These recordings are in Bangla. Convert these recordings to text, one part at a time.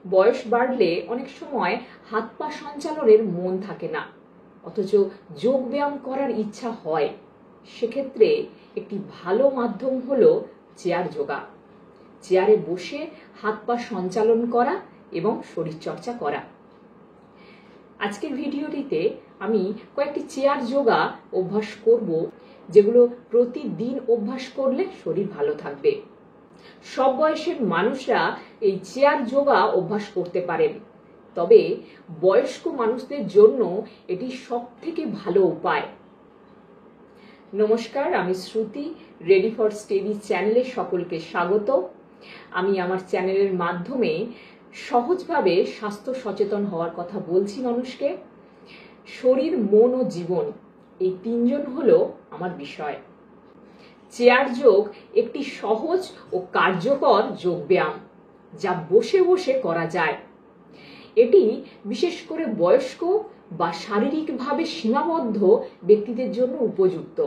বয়স বাড়লে অনেক সময় হাত পা সঞ্চালনের মন থাকে না, অথচ যোগ ব্যায়াম করার ইচ্ছা হয়। সেক্ষেত্রে একটি ভালো মাধ্যম হলো চেয়ার যোগা। চেয়ারে বসে হাত পা সঞ্চালন করা এবং শরীরচর্চা করা। আজকের ভিডিওটিতে আমি কয়েকটি চেয়ার যোগা অভ্যাস করব, যেগুলো প্রতিদিন অভ্যাস করলে শরীর ভালো থাকবে। সব বয়সের মানুষরা এই চেয়ার যোগা অভ্যাস করতে পারেন, তবে বয়স্ক মানুষদের জন্য এটি সবথেকে ভালো উপায়। নমস্কার, আমি শ্রুতি, রেডি ফর স্টেডি চ্যানেলে সকলকে স্বাগত। আমি আমার চ্যানেলের মাধ্যমে সহজভাবে স্বাস্থ্য সচেতন হওয়ার কথা বলছি মানুষকে। শরীর, মন ও জীবন, এই তিনজন হলো আমার বিষয়। চেয়ার যোগ একটি সহজ ও কার্যকর যোগব্যায়াম, যা বসে বসে করা যায়। এটি বিশেষ করে বয়স্ক বা শারীরিকভাবে সীমাবদ্ধ ব্যক্তিদের জন্য উপযুক্ত।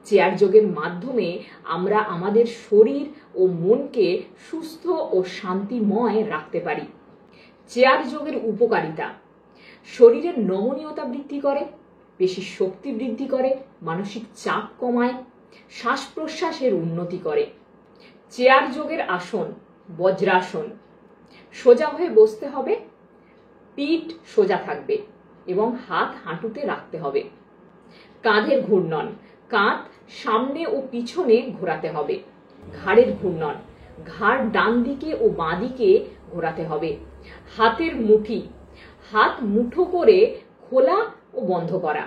চেয়ার যোগের মাধ্যমে আমরা আমাদের শরীর ও মনকে সুস্থ ও শান্তিময় রাখতে পারি। চেয়ার যোগের উপকারিতা: শরীরের নমনীয়তা বৃদ্ধি করে, পেশির শক্তি বৃদ্ধি করে, মানসিক চাপ কমায়, শ্বাস প্রশ্বাসের উন্নতি করে। চেয়ার যোগের আসন: বজ্রাসন। সোজা হয়ে বসতে হবে, পিঠ সোজা থাকবে এবং হাত হাঁটুতে রাখতে হবে। কাঁধের ঘূর্ণন: কাঁধ সামনে ও পিছনে ঘোরাতে হবে। ঘাড়ের ঘূর্ণন: ঘাড় ডান দিকে ও বাঁ দিকে ঘোরাতে হবে। হাতের মুঠি: হাত মুঠো করে খোলা ও বন্ধ করা।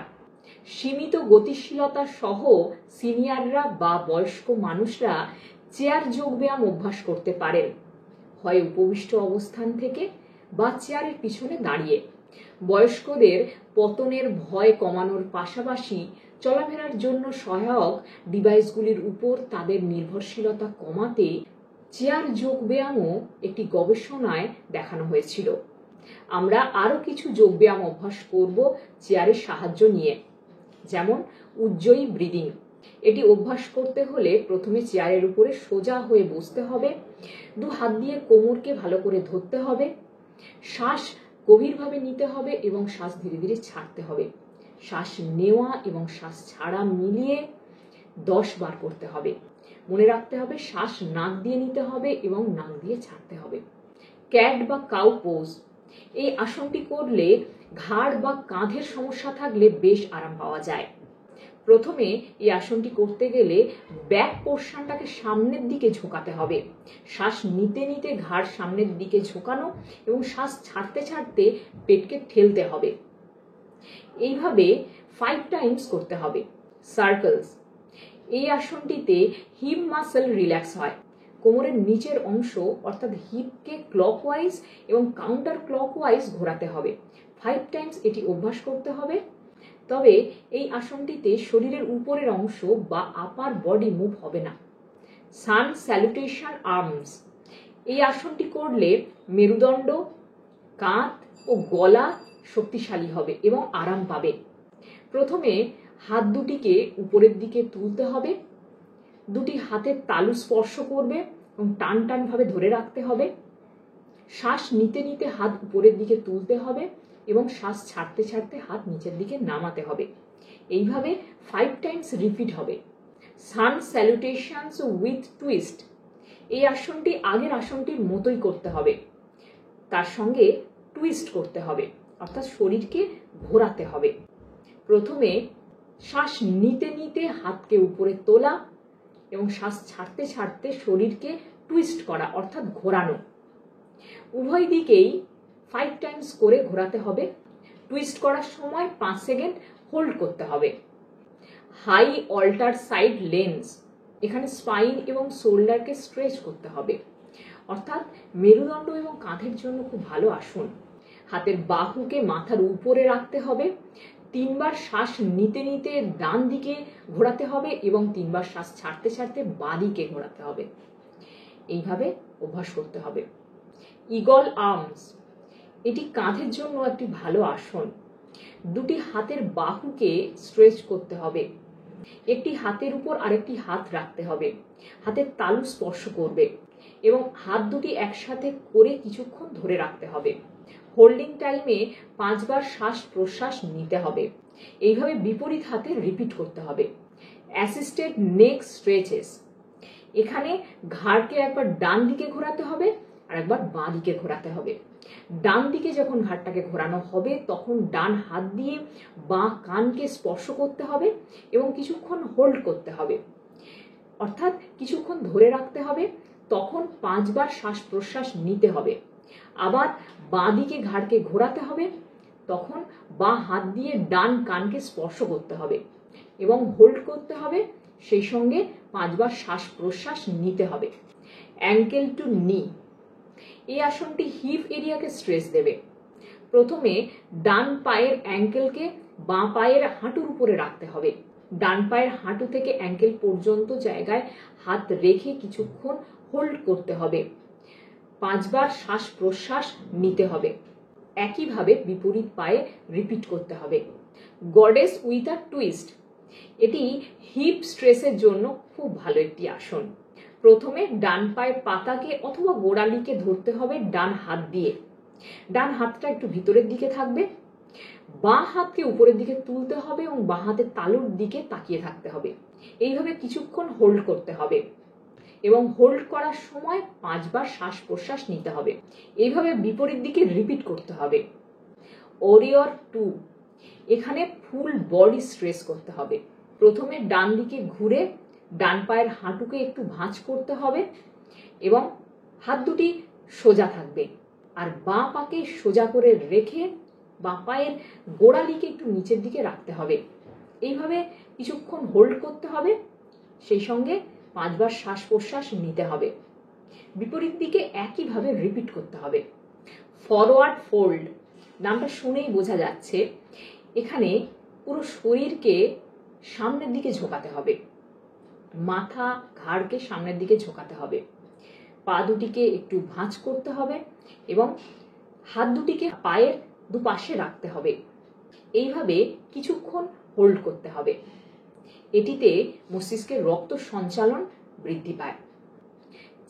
সীমিত গতিশীলতা সহ সিনিয়ররা বা বয়স্ক মানুষরা চেয়ার যোগব্যায়াম অভ্যাস করতে পারেন, হয় উপবিষ্ট অবস্থান থেকে বা চেয়ারের পিছনে দাঁড়িয়ে। বয়স্কদের পতনের ভয় কমানোর পাশাপাশি চলাফেরার জন্য সহায়ক ডিভাইসগুলির উপর তাদের নির্ভরশীলতা কমাতে চেয়ার যোগব্যায়ামও একটি গবেষণায় দেখানো হয়েছিল। আমরা আরও কিছু যোগব্যায়াম অভ্যাস করব চেয়ারের সাহায্য নিয়ে, যেমন উজ্জয়ী ব্রিদিং। এটি অভ্যাস করতে হলে প্রথমে চেয়ারের উপরে সোজা হয়ে বসতে হবে, দু হাত দিয়ে কোমরকে ভালো করে ধরতে হবে, শ্বাস গভীরভাবে নিতে হবে এবং শ্বাস ধীরে ধীরে ছাড়তে হবে। শ্বাস নেওয়া এবং শ্বাস ছাড়া মিলিয়ে 10 বার করতে হবে। মনে রাখতে হবে শ্বাস নাক দিয়ে নিতে হবে এবং নাক দিয়ে ছাড়তে হবে। ক্যাট বা কাউ পোজ: এই আসনটি করলে ঘাড় বা কাঁধের সমস্যা থাকলে বেশ আরাম পাওয়া যায়। প্রথমে এই আসনটি করতে গেলে ব্যাক পোর্শনটাকে সামনের দিকে ঝোঁকাতে হবে। শ্বাস নিতে নিতে ঘাড় সামনের দিকে ঝোঁকানো এবং শ্বাস ছাড়তে ছাড়তে পেটকে ঠেলতে হবে। এইভাবে 5 টাইমস করতে হবে। সার্কেলস: এই আসনটিতে হিপ মাসল রিল্যাক্স হয়। কোমরের নিচের অংশ অর্থাৎ হিপকে ক্লকওয়াইজ এবং কাউন্টার ক্লকওয়াইজ ঘোরাতে হবে। 5 টাইমস এটি অভ্যাস করতে হবে। তবে এই আসনটিতে শরীরের উপরের অংশ বা আপার বডি মুভ হবে না। সান স্যালুটেশন আর্মস: এই আসনটি করলে মেরুদণ্ড, কাঁধ ও গলা শক্তিশালী হবে এবং আরাম পাবে। প্রথমে হাত দুটিকে উপরের দিকে তুলতে হবে, দুটি হাতের তালু স্পর্শ করবে এবং টান টান ভাবে ধরে রাখতে হবে। শ্বাস নিতে নিতে হাত উপরের দিকে তুলতে হবে এবং শ্বাস ছাড়তে ছাড়তে হাত নিচের দিকে নামাতে হবে। এইভাবে 5 টাইমস রিপিট হবে। সান স্যালুটেশনস উইথ টুইস্ট: এই আসনটি আগের আসনটির মতোই করতে হবে, তার সঙ্গে টুইস্ট করতে হবে, অর্থাৎ শরীরকে ঘোরাতে হবে। প্রথমে শ্বাস নিতে নিতে হাতকে উপরে তোলা এবং শ্বাস ছাড়তে ছাড়তে শরীরকে টুইস্ট করা, অর্থাৎ ঘোরানো। উভয় দিকেই 5 টাইমস করে ঘোরাতে হবে। টুইস্ট করার সময় 5 সেকেন্ড হোল্ড করতে হবে। হাই অল্টার সাইড লেন্স: এখানে স্পাইন এবং শোল্ডারকে স্ট্রেচ করতে হবে, অর্থাৎ মেরুদণ্ড এবং কাঁধের জন্য খুব ভালো আসন। হাতের বাহুকে মাথার উপরে রাখতে হবে। 3 বার শ্বাস নিতে নিতে ডান দিকে ঘোরাতে হবে এবং 3 বার শ্বাস ছাড়তে ছাড়তে বাঁ দিকে ঘোরাতে হবে। এইভাবে অভ্যাস করতে হবে। ইগল আর্মস: এটি কাঁধের জন্য একটি ভালো আসন। দুটি হাতের বাহুকে স্ট্রেচ করতে হবে। একটি হাতের উপর আরেকটি হাত রাখতে হবে। হাতের তালু স্পর্শ করবে। এবং হাত দুটি একসাথে করে কিছুক্ষণ ধরে রাখতে হবে। হোল্ডিং টাইমে 5 বার শ্বাস প্রশ্বাস নিতে হবে। এইভাবে বিপরীত হাতে রিপিট করতে হবে। অ্যাসিস্টেড নেক স্ট্রেচেস, এখানে ঘাড়কে একবার ডান দিকে ঘোরাতে হবে আর একবার বাঁ দিকে ঘোরাতে হবে। ডান দিকে যখন ঘাড়টাকে ঘোরানো হবে তখন ডান হাত দিয়ে বাঁ কানকে স্পর্শ করতে হবে এবং কিছুক্ষণ হোল্ড করতে হবে, অর্থাৎ কিছুক্ষণ ধরে রাখতে হবে। তখন 5 বার শ্বাস প্রশ্বাস নিতে হবে। আবার বাঁ দিকে ঘাড়কে ঘোরাতে হবে, তখন বাঁ হাত দিয়ে ডান কানকে স্পর্শ করতে হবে এবং হোল্ড করতে হবে, সেই সঙ্গে 5 বার শ্বাস প্রশ্বাস নিতে হবে। অ্যাঙ্কেল টু নি, এই আসনটি হিপ এরিয়াকে স্ট্রেস দেবে। প্রথমে ডান পায়ের অ্যাঙ্কেলকে বাঁ পায়ের হাঁটুর উপরে রাখতে হবে। ডান পায়ের হাঁটু থেকে অ্যাঙ্কেল পর্যন্ত জায়গায় হাত রেখে কিছুক্ষণ হোল্ড করতে হবে। 5 বার শ্বাস প্রশ্বাস নিতে হবে। একইভাবে বিপরীত পায়ে রিপিট করতে হবে। গডেস উইথ আ টুইস্ট, এটি হিপ স্ট্রেসের জন্য খুব ভালো একটি আসন। প্রথমে ডান পায়ের পাতাকে অথবা গোড়ালিকে ধরতে হবে ডান হাত দিয়ে। ডান হাতটা একটু ভিতরের দিকে থাকবে। বাঁ হাতকে উপরের দিকে তুলতে হবে এবং বাঁ হাতের তালুর দিকে তাকিয়ে থাকতে হবে। এইভাবে কিছুক্ষণ হোল্ড করতে হবে এবং হোল্ড করার সময় 5 বার শ্বাস প্রশ্বাস নিতে হবে। এইভাবে বিপরীত দিকে রিপিট করতে হবে। ওরিয়র 2, এখানে ফুল বডি স্ট্রেস করতে হবে। প্রথমে ডান দিকে ঘুরে ডান পায়ের হাঁটুকে একটু ভাঁজ করতে হবে এবং হাত দুটি সোজা থাকবে, আর বাঁ পাকে সোজা করে রেখে বাঁ পায়ের গোড়ালিকে একটু নিচের দিকে রাখতে হবে। এইভাবে কিছুক্ষণ হোল্ড করতে হবে, সেই সঙ্গে 5 বার শ্বাস প্রশ্বাস নিতে হবে। বিপরীত দিকে একইভাবে রিপিট করতে হবে। ফরওয়ার্ড ফোল্ড, নামটা শুনেই বোঝা যাচ্ছে এখানে পুরো শরীরকে সামনের দিকে ঝোঁকাতে হবে। মাথা ঘাড়কে সামনের দিকে ঝোঁকাতে হবে। পা দুটিকে একটু ভাঁজ করতে হবে এবং হাত দুটিকে পায়ের দুপাশে রাখতে হবে। এইভাবে কিছুক্ষণ হোল্ড করতে হবে। এটিতে মস্তিষ্কের রক্ত সঞ্চালন বৃদ্ধি পায়।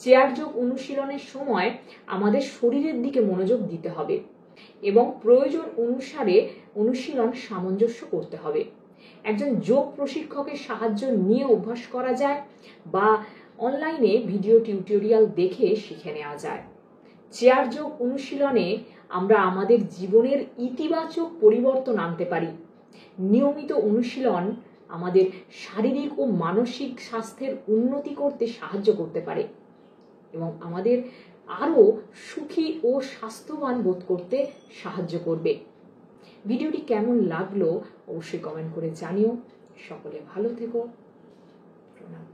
চেয়ার যোগ অনুশীলনের সময় আমাদের শরীরের দিকে মনোযোগ দিতে হবে এবং প্রয়োজন অনুসারে অনুশীলন সামঞ্জস্য করতে হবে। একজন যোগ প্রশিক্ষকের সাহায্য নিয়ে অভ্যাস করা যায় বা অনলাইনে ভিডিও টিউটোরিয়াল দেখে শিখে নেওয়া যায়। চেয়ার যোগ অনুশীলনে আমরা আমাদের জীবনের ইতিবাচক পরিবর্তন আনতে পারি। নিয়মিত অনুশীলন আমাদের শারীরিক ও মানসিক স্বাস্থ্যের উন্নতি করতে সাহায্য করতে পারে এবং আমাদের আরও সুখী ও স্বাস্থ্যবান বোধ করতে সাহায্য করবে। ভিডিওটি কেমন লাগলো অবশ্যই কমেন্ট করে জানিও। সকলে ভালো থেকো। প্রণাম।